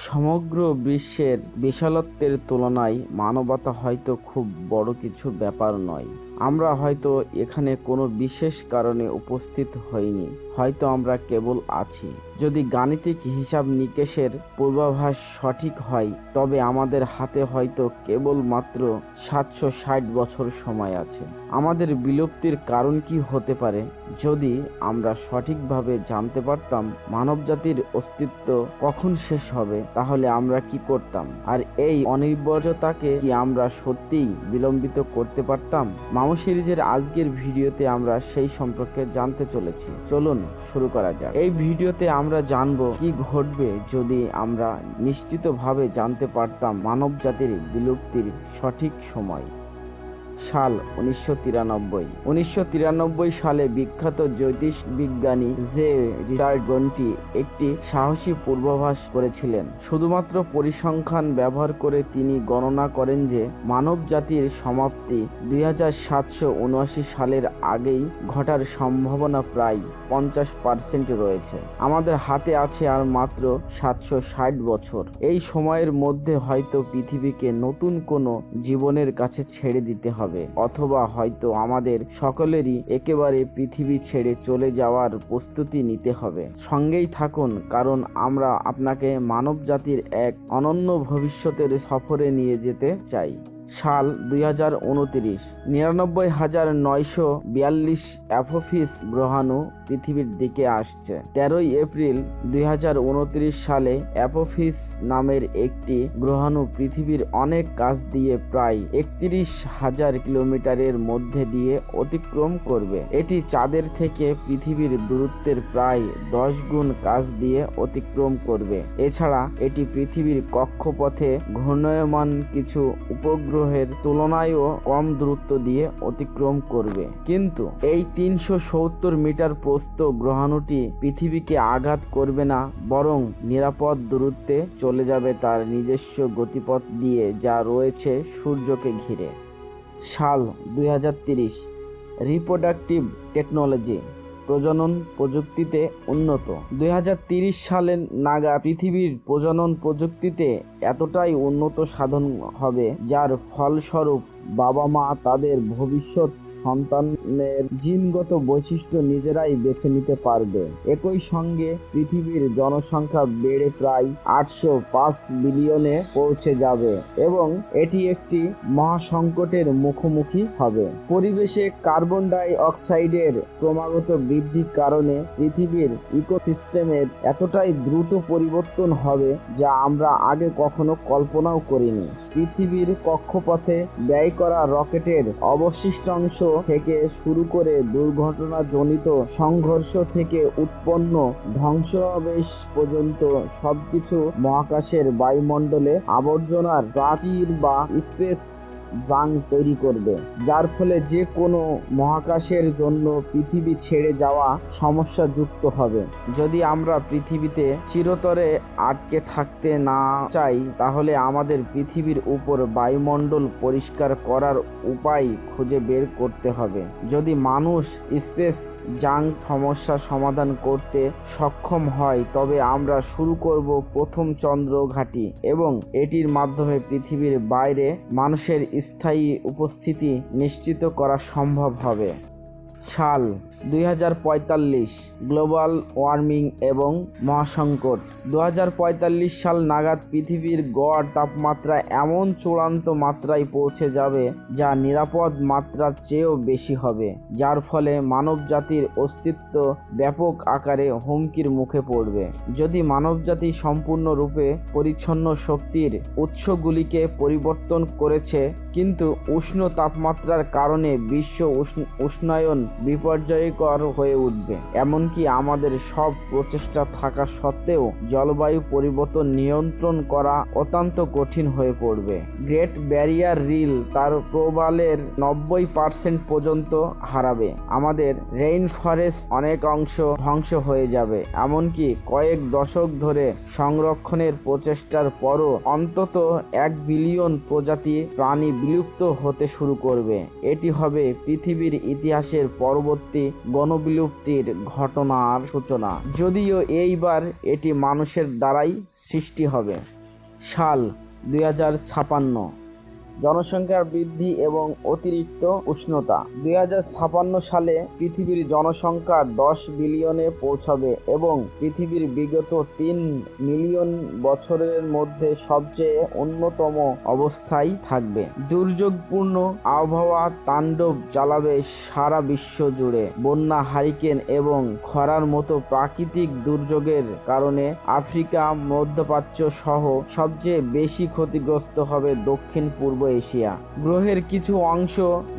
সমগ্র বিশ্বের বিশালত্বের তুলনায় মানবতা হয়তো খুব বড় কিছু ব্যাপার নয়। আমরা হয়তো এখানে কোনো বিশেষ কারণে উপস্থিত হইনি, হয়তো আমরা কেবল আছি। যদি গাণিতিক হিসাব নিকেশের পূর্বাভাস সঠিক হয়, তবে আমাদের হাতে হয়তো কেবলমাত্র 760 বছর সময় আছে। আমাদের বিলুপ্তির কারণ কি হতে পারে? যদি আমরা সঠিকভাবে জানতে পারতাম মানবজাতির অস্তিত্ব কখন শেষ হবে, তাহলে আমরা কি করতাম? আর এই অনিবার্যতাকে কি আমরা সত্যিই বিলম্বিত করতে পারতাম? মামু সিরিজের আজকের ভিডিওতে আমরা সেই সম্পর্কে জানতে চলেছি। চলুন শুরু করা যাক। এই ভিডিওতে আমরা জানবো কি ঘটবে যদি আমরা নিশ্চিতভাবে জানতে পারতাম মানবজাতির বিলুপ্তির সঠিক সময়। সাল 1993 সালে বিখ্যাত জ্যোতিষ বিজ্ঞানী জে রিচার্ড গন্টি একটি সাহসী পূর্বাভাস করেছিলেন। শুধুমাত্র পরিসংখ্যান ব্যবহার করে তিনি গণনা করেন যে মানব জাতির সমাপ্তি 2779 সালের আগেই ঘটার সম্ভাবনা প্রায় 50% রয়েছে। আমাদের হাতে আছে আর মাত্র 760 বছর। এই সময়ের মধ্যে হয়তো পৃথিবীকে নতুন কোনো জীবনের কাছে ছেড়ে দিতে হবে, অথবা হয়তো আমাদের সকলেরই একেবারে পৃথিবী ছেড়ে চলে যাওয়ার প্রস্তুতি নিতে হবে। সঙ্গেই থাকুন, কারণ আমরা আপনাকে মানব জাতির এক অনন্য ভবিষ্যতের সফরে নিয়ে যেতে চাই। সাল 2029, 99,942 অ্যাপোফিস গ্রহাণু পৃথিবীর দিকে আসছে। 13 এপ্রিল 2029 সালে অ্যাপোফিস নামের একটি গ্রহাণু পৃথিবীর অনেক কাছ দিয়ে প্রায় 31,000 কিলোমিটারের মধ্যে দিয়ে অতিক্রম করবে। এটি চাঁদের থেকে পৃথিবীর দূরত্বের প্রায় 10 গুণ কাছ দিয়ে অতিক্রম করবে। এছাড়া এটি পৃথিবীর কক্ষপথে ঘূর্ণায়মান কিছু উপগ্রহের তুলনায়ও কম দূরত্ব দিয়ে অতিক্রম করবে। কিন্তু এই 370 মিটার প্রস্থ গ্রহাণুটি পৃথিবীকে আঘাত করবে না, বরং নিরাপদ দূরত্বে চলে যাবে তার নিজস্ব গতিপথ দিয়ে যা রয়েছে সূর্যকে ঘিরে। সাল 2030, রিপ্রোডাক্টিভ টেকনোলজি, প্রজনন প্রযুক্তিতে উন্নত। 2030 সালের নাগাদ পৃথিবীর প্রজনন প্রযুক্তিতে এতটাই উন্নত সাধন হবে, যার ফলস্বরূপ বাবা মা তাদের ভবিষ্যৎ সন্তানের জিনগত বৈশিষ্ট্য নিজেরাই বেছে নিতে পারবে। একই সঙ্গে পৃথিবীর জনসংখ্যা বেড়ে প্রায় 805 বিলিয়নে পৌঁছে যাবে এবং এটি একটি মহাসংকটের মুখোমুখি হবে। পরিবেশে কার্বন ডাই অক্সাইডের ক্রমাগত বৃদ্ধির কারণে পৃথিবীর ইকোসিস্টেমের এতটাই দ্রুত পরিবর্তন হবে যা আমরা আগে কখনো কল্পনাও করিনি। পৃথিবীর কক্ষপথে ব্যয় করা রকেটের অবশিষ্টাংশ থেকে শুরু করে দুর্ঘটনাজনিত সংঘর্ষ থেকে উৎপন্ন ধ্বংসাবশেষ পর্যন্ত সবকিছু মহাকাশের বায়ুমণ্ডলে আবর্জনার প্রাচীর বা স্পেস জাঙ্ক তৈরি করবে, যার ফলে যে কোনো মহাকাশের জন্য পৃথিবী ছেড়ে যাওয়া সমস্যাযুক্ত হবে। যদি আমরা পৃথিবীতে চিরতরে আটকে থাকতে না চাই, তাহলে আমাদের পৃথিবীর উপর বায়ুমণ্ডল পরিষ্কার করার উপায় খুঁজে বের করতে হবে। যদি মানুষ স্পেস জাঙ্ক সমস্যা সমাধান করতে সক্ষম হয়, তবে আমরা শুরু করব প্রথম চন্দ্র ঘাঁটি এবং এটির মাধ্যমে পৃথিবীর বাইরে মানুষের স্থায়ী উপস্থিতি নিশ্চিত করা সম্ভব হবে। সাল 2045, গ্লোবাল ওয়ার্মিং এবং মহাসংকট। 2045 সাল নাগাদ পৃথিবীর গড় তাপমাত্রা এমন চূড়ান্ত মাত্রায় পৌঁছে যাবে যা নিরাপদ মাত্রার চেয়েও বেশি হবে, যার ফলে মানবজাতির অস্তিত্ব ব্যাপক আকারে হুমকির মুখে পড়বে। যদি মানবজাতি সম্পূর্ণরূপে পরিচ্ছন্ন শক্তির উৎসগুলিকে পরিবর্তন করেছে, কিন্তু উষ্ণ তাপমাত্রার কারণে বিশ্ব উষ্ণায়ন বিপর্যয়কর হয়ে উঠবে। এমনকি আমাদের সব প্রচেষ্টা থাকা সত্ত্বেও জলবায়ু পরিবর্তন নিয়ন্ত্রণ করা অত্যন্ত কঠিন হয়ে পড়বে। গ্রেট ব্যারিয়ার রিল তার প্রবালের 90% পর্যন্ত হারাবে। আমাদের রেইন ফরেস্ট অনেক অংশ ধ্বংস হয়ে যাবে। এমনকি কয়েক দশক ধরে সংরক্ষণের প্রচেষ্টার পরও অন্তত 1 বিলিয়ন প্রজাতি প্রাণী বিলুপ্ত হতে শুরু করবে। এটি হবে পৃথিবীর ইতিহাসের পরবর্তী গণবিলুপ্তির ঘটনার সূচনা, যদিও এইবার এটি মানুষের দ্বারাই সৃষ্টি হবে। সাল 2056, জনসংখ্যার বৃদ্ধি এবং অতিরিক্ত উষ্ণতা। 2056 সালে পৃথিবীর জনসংখ্যা 10 বিলিয়নে পৌঁছাবে এবং পৃথিবীর বিগত 3 মিলিয়ন বছরের মধ্যে সবচেয়ে উন্নতম অবস্থায় থাকবে। দুর্যোগপূর্ণ আবহাওয়া তাণ্ডব চালাবে সারা বিশ্ব জুড়ে। বন্যা, হারিকেন এবং খরার মতো প্রাকৃতিক দুর্যোগের কারণে আফ্রিকা, মধ্যপ্রাচ্য সহ সবচেয়ে বেশি ক্ষতিগ্রস্ত হবে দক্ষিণ পূর্ব এশিয়া। গ্রহের কিছু অংশ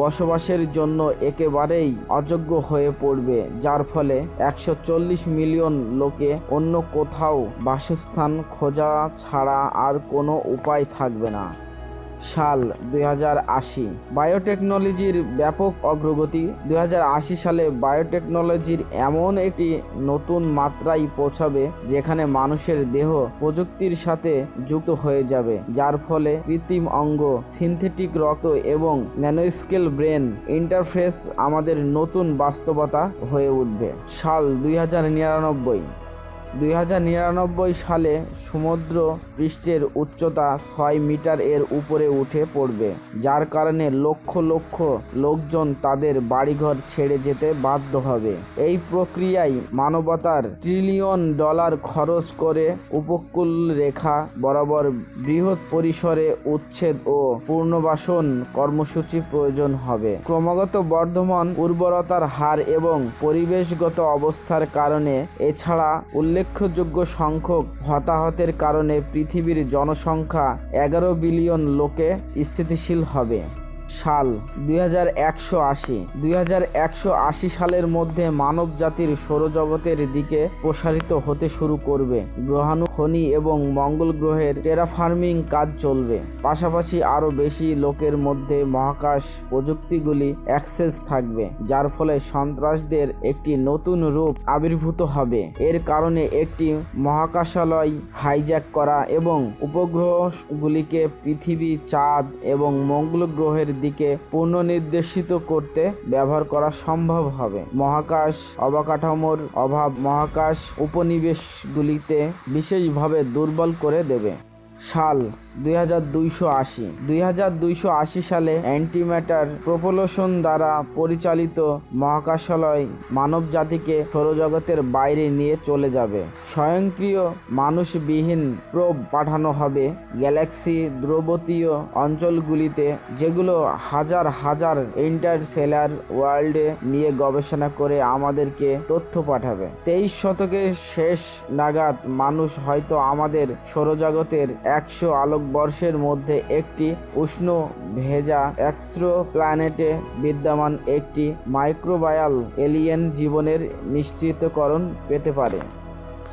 বসবাসের জন্য একেবারেই অযোগ্য হয়ে পড়বে, যার ফলে 140 মিলিয়ন লোকে অন্য কোথাও বাসস্থান খোঁজা ছাড়া আর কোনো উপায় থাকবে না। সাল 2080, বায়োটেকনোলজির ব্যাপক অগ্রগতি। 2080 সালে বায়োটেকনোলজির এমন একটি নতুন মাত্রায় পৌঁছাবে যেখানে মানুষের দেহ প্রযুক্তির সাথে যুক্ত হয়ে যাবে, যার ফলে কৃত্রিম অঙ্গ, সিনথেটিক রক্ত এবং ন্যানোস্কেল ব্রেন ইন্টারফেস আমাদের নতুন বাস্তবতা হয়ে উঠবে। সাল 2099 সালে সমুদ্র পৃষ্ঠের উচ্চতা 6 মিটার এর উপরে উঠে পড়বে, যার কারণে লক্ষ লক্ষ লোকজন তাদের বাড়িঘর ছেড়ে যেতে বাধ্য হবে। এই প্রক্রিয়ায় মানবতার $1 ট্রিলিয়ন খরচ করে উপকূল রেখা বরাবর বৃহৎ পরিসরে উচ্ছেদ ও পুনর্বাসন কর্মসূচি প্রয়োজন হবে। ক্রমাগত বর্ধমান উর্বরতার হার এবং পরিবেশগত অবস্থার কারণে, এছাড়া উল্লেখযোগ্য সংখ্যক হতাহতের কারণে পৃথিবীর জনসংখ্যা 11 বিলিয়ন লোকে স্থিতিশীল হবে। সাল 2180 সালের মধ্যে মানব জাতির সৌরজগতের দিকে প্রসারিত হতে শুরু করবে। গ্রহাণু খনি এবং মঙ্গল গ্রহের টেরাফর্মিং কাজ চলবে। পাশাপাশি আরও বেশি লোকের মধ্যে মহাকাশ প্রযুক্তিগুলি অ্যাক্সেস থাকবে, যার ফলে সন্ত্রাসদের একটি নতুন রূপ আবির্ভূত হবে। এর কারণে একটি মহাকাশালয় হাইজ্যাক করা এবং উপগ্রহগুলিকে পৃথিবী, চাঁদ এবং মঙ্গল গ্রহের দিকে পুনর্নির্দেশিত করতে ব্যবহার করা সম্ভব হবে। মহাকাশ অবকাঠামোর অভাব মহাকাশ উপনিবেশগুলিতে বিশেষভাবে দুর্বল করে দেবে। সাল 2280 সালে অ্যান্টিম্যাটার প্রপোলশন দ্বারা পরিচালিত মহাকাশালয় মানব জাতিকে সৌরজগতের বাইরে নিয়ে চলে যাবে। স্বয়ংক্রিয় মানুষবিহীন প্রোব পাঠানো হবে গ্যালাক্সি দূরবর্তীয় অঞ্চলগুলিতে, যেগুলো হাজার হাজার ইন্টারস্টেলার ওয়ার্ল্ডে নিয়ে গবেষণা করে আমাদেরকে তথ্য পাঠাবে। 23 শতকের শেষ নাগাদ মানুষ হয়তো আমাদের সৌরজগতের 100 আলোকবর্ষের মধ্যে একটি উষ্ণ ভেজা এক্সট্রো প্ল্যানেটে বিদ্যমান একটি মাইক্রোবায়াল এলিয়েন জীবনের নিশ্চিতকরণ পেতে পারে।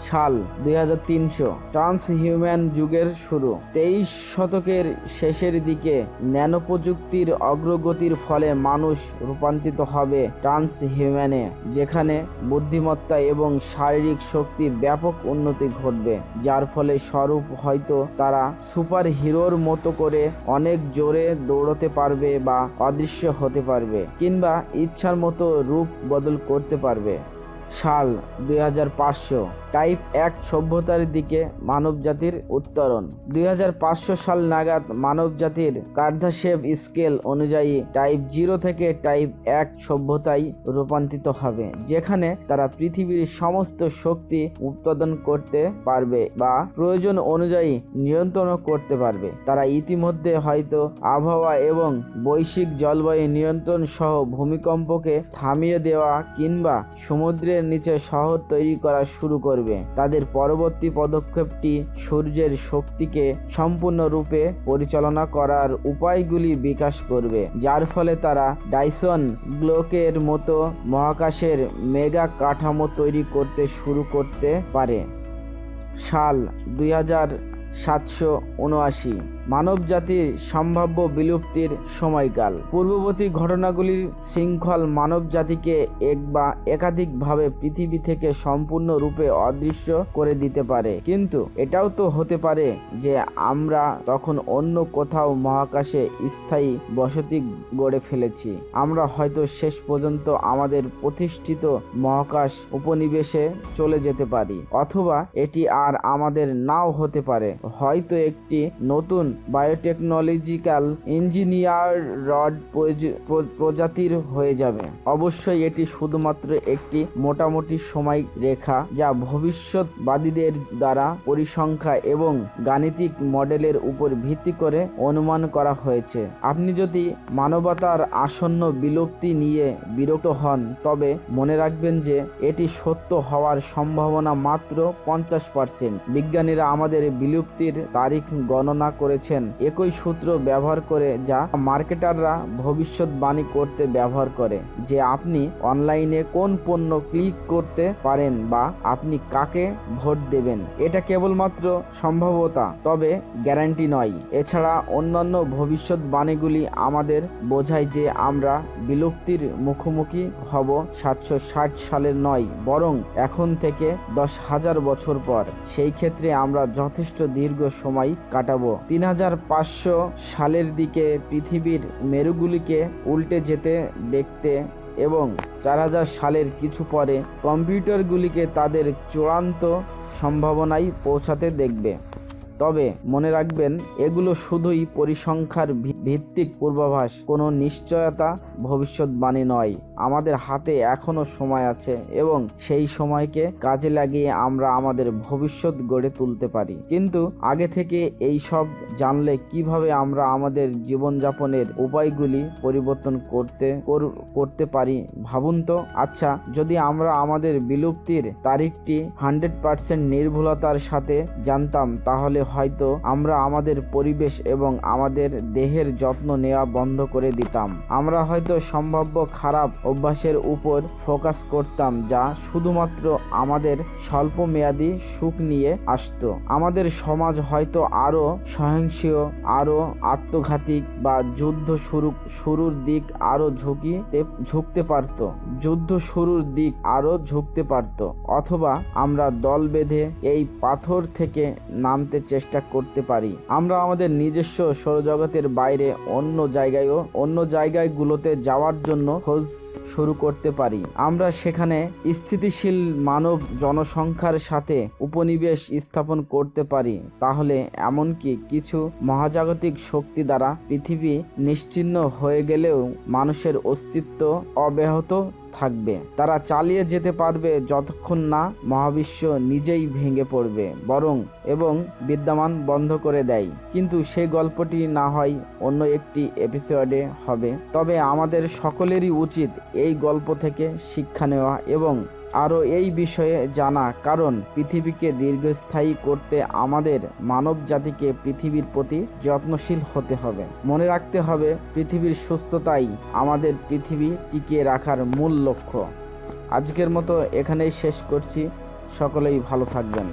সাল 2300, ট্রান্সহিউম্যান যুগের শুরু। 23 শতকের শেষের দিকে ন্যানো প্রযুক্তির অগ্রগতির ফলে মানুষ রূপান্তরিত হবে ট্রান্সহিউম্যানে, যেখানে বুদ্ধিমত্তা এবং শারীরিক শক্তি ব্যাপক উন্নতি ঘটবে, যার ফলে স্বরূপ হয়তো তারা সুপার হিরোর মতো করে অনেক জোরে দৌড়তে পারবে বা অদৃশ্য হতে পারবে, কিংবা ইচ্ছার মতো রূপ বদল করতে পারবে। সাল 2500, টাইপ 1 সভ্যতার দিকে মানবজাতির উত্তরণ। 2500 সাল নাগাদ মানবজাতির কার্দাশেভ স্কেল অনুযায়ী টাইপ 0 থেকে টাইপ 1 সভ্যতায় রূপান্তরিত হবে, যেখানে তারা পৃথিবীর সমস্ত শক্তি উৎপাদন করতে পারবে বা প্রয়োজন অনুযায়ী নিয়ন্ত্রণ করতে পারবে। তারা ইতিমধ্যে হয়তো আবহাওয়া এবং বৈশ্বিক জলবায়ু নিয়ন্ত্রণ সহ ভূমিকম্পকে থামিয়ে দেওয়া কিংবা সমুদ্রের নিচে শহর তৈরি করা শুরু করবে। তাদের পরবর্তী পদক্ষেপটি সূর্যের শক্তিকে সম্পূর্ণরূপে পরিচালনা করার উপায়গুলি বিকাশ করবে, যার ফলে তারা ডাইসন ব্লকের মতো মহাকাশের মেগা কাঠামো তৈরি করতে শুরু করতে পারে। সাল 779। মানব জাতির সম্ভাব্য বিলুপ্তির সময়কাল। পূর্ববর্তী ঘটনাগুলির শৃঙ্খল মানব জাতিকে এক বা একাধিকভাবে পৃথিবী থেকে সম্পূর্ণরূপে অদৃশ্য করে দিতে পারে, কিন্তু এটাও তো হতে পারে যে আমরা তখন অন্য কোথাও মহাকাশে স্থায়ী বসতি গড়ে ফেলেছি। আমরা হয়তো শেষ পর্যন্ত আমাদের প্রতিষ্ঠিত মহাকাশ উপনিবেশে চলে যেতে পারি, অথবা এটি আর আমাদের নাও হতে পারে। হয়তো একটি নতুন বায়োটেকনোলজিক্যাল ইঞ্জিনিয়ার রড প্রজাতির হয়ে যাবে। অবশ্যই এটি শুধুমাত্র একটি মোটামুটি সময় রেখা যা ভবিষ্যৎবাদীদের দ্বারা পরিসংখ্যা এবং গাণিতিক মডেলের উপর ভিত্তি করে অনুমান করা হয়েছে। আপনি যদি মানবতার আসন্ন বিলুপ্তি নিয়ে বিরক্ত হন, তবে মনে রাখবেন যে এটি সত্য হওয়ার সম্ভাবনা মাত্র 50%। বিজ্ঞানীরা আমাদের বিলুপ্তির তারিখ গণনা করেছেন একই সূত্র ব্যবহার করে যা মার্কেটাররা ভবিষ্যৎবাণী করতে ব্যবহার করে, যে আপনি অনলাইনে কোন পণ্য ক্লিক করতে পারেন বা আপনি কাকে ভোট দেবেন। এটা কেবলমাত্র সম্ভাব্যতা, তবে গ্যারান্টি নয়। এছাড়া অন্যান্য ভবিষ্যৎবাণীগুলি আমাদের বোঝায় যে আমরা বিলুপ্তির মুখোমুখি হব 760 সালের নয়, বরং এখন থেকে 10,000 বছর পর। সেই ক্ষেত্রে আমরা যথেষ্ট দীর্ঘ সময় কাটাবো। 3500 সালের দিকে পৃথিবীর মেরুগুলিকে উল্টে যেতে দেখতে এবং 4000 সালের কিছু পরে কম্পিউটারগুলিকে তাদের চূড়ান্ত সম্ভাবনায় পৌঁছাতে দেখবে। তবে মনে রাখবেন, এগুলো শুধুই পরিসংখ্যার ভিত্তিক পূর্বাভাস, কোনো নিশ্চয়তা ভবিষ্যৎবাণী নয়। আমাদের হাতে এখনো সময় আছে এবং সেই সময়কে কাজে লাগিয়ে আমরা আমাদের ভবিষ্যৎ গড়ে তুলতে পারি। কিন্তু আগে থেকে এই সব জানলে কিভাবে আমরা আমাদের জীবনযাপনের উপায়গুলি পরিবর্তন করতে পারি ভাবুন তো। আচ্ছা, যদি আমরা আমাদের বিলুপ্তির তারিখটি 100% নির্ভুলতার সাথে জানতাম, তাহলে হয়তো আমরা আমাদের পরিবেশ এবং আমাদের দেহের যত্ন নেওয়া বন্ধ করে দিতাম। আমরা হয়তো সম্ভাব্য খারাপ অভ্যাসের উপর ফোকাস করতাম যা শুধুমাত্র আমাদের স্বল্পমেয়াদী সুখ নিয়ে আসতো। আমাদের সমাজ হয়তো আরো সহিংস, আরো আত্মঘাতী বা যুদ্ধ শুরুর দিক আরো ঝুঁকতে পারত, অথবা আমরা দল বেঁধে এই পাথর থেকে নামতে চেষ্টা করতে পারি। আমরা আমাদের নিজস্ব সৌরজগতের বাইরে অন্য জায়গাগুলোতে যাওয়ার জন্য খোঁজ শুরু করতে পারি। আমরা সেখানে স্থিতিশীল মানব জনসংখ্যার সাথে উপনিবেশ স্থাপন করতে পারি। তাহলে এমনকি কিছু মহাজাগতিক শক্তি দ্বারা পৃথিবী নিশ্চিহ্ন হয়ে গেলেও মানুষের অস্তিত্ব অব্যাহত থাকবে। তারা চালিয়ে যেতে পারবে যতক্ষণ না মহাবিশ্ব নিজেই ভেঙে পড়বে এবং বিদ্যমান বন্ধ করে দেয়। কিন্তু সেই গল্পটি না হয় অন্য একটি এপিসোডে হবে। তবে আমাদের সকলেরই উচিত এই গল্প থেকে শিক্ষা নেওয়া এবং আরও এই বিষয়ে জানা, কারণ পৃথিবীকে দীর্ঘস্থায়ী করতে আমাদের মানব জাতিকে পৃথিবীর প্রতি যত্নশীল হতে হবে। মনে রাখতে হবে, পৃথিবীর সুস্থতাই আমাদের পৃথিবী টিকিয়ে রাখার মূল লক্ষ্য। আজকের মতো এখানেই শেষ করছি। সকলেই ভালো থাকবেন।